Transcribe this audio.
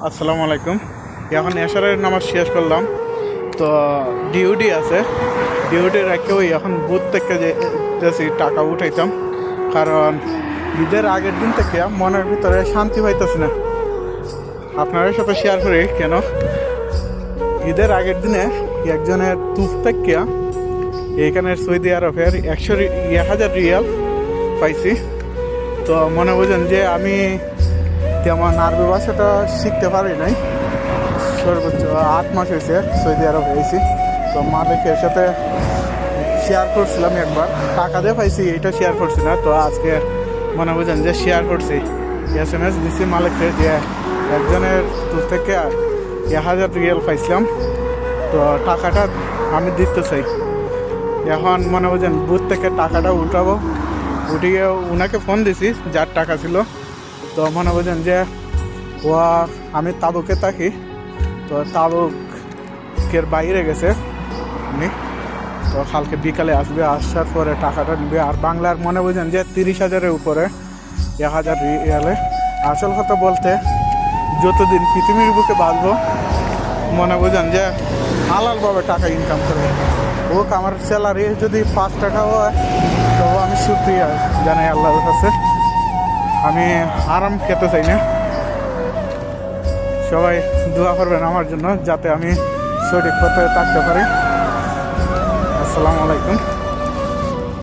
আসসালামু আলাইকুম। এখন এশারের নামাজ শেষ করলাম, তো ডিউটি আছে। ডিউটি রেখে ওই এখন বুথ থেকে যেছি টাকা উঠাইতাম, কারণ ঈদের আগের দিন থেকে মনের ভিতরে শান্তি পাইতেছে না। আপনাদের সাথে শেয়ার করি কেন। ঈদের আগের দিনে একজনের তুফ থেকে এখানের সৌদি আরবের 1,000 রিয়াল পাইছি। তো মনে বুঝেন যে আমি তেমন আরবি ভাষাটা শিখতে পারি নাই। সর্বোচ্চ 8 মাস হয়েছে সৌদি আরব হয়েছি। তো মালিকের সাথে শেয়ার করছিলাম একবার, টাকা দিয়ে পাইছি এটা শেয়ার করছি না। তো আজকে মনে বুঝেন যে শেয়ার করছি, SMS দিছি মালিককে যে একজনের দূর থেকে 1,000 রিয়াল পাইছিলাম, তো টাকাটা আমি দিতে চাই। এখন মনে বুঝেন বুথ থেকে টাকাটা উঠাবো, উঠিয়ে ওনাকে ফোন দিছি যার টাকা ছিল। তো মনে বুঝেন যে আমি তাবুকে থাকি, তো তাবুকের বাইরে গেছে উনি। তো কালকে বিকালে আসবে, আসার পরে টাকাটা নেবে। আর বাংলার মনে বুঝেন যে 30,000-এর উপরে 1,000 রিয়ালে। আসল কথা বলতে যতদিন পৃথিবীর বুকে বাঁচবো মনে বুঝেন যে হালালভাবে টাকা ইনকাম করবো। হোক আমার স্যালারি যদি 5 টাকা হয় তবু আমি শুকরিয়া জানাই আল্লাহর কাছে। আমি আরাম খেতে চাই না। সবাই দোয়া করবেন আমার জন্য যাতে আমি সঠিক পথে থাকতে পারি। আসসালামু আলাইকুম।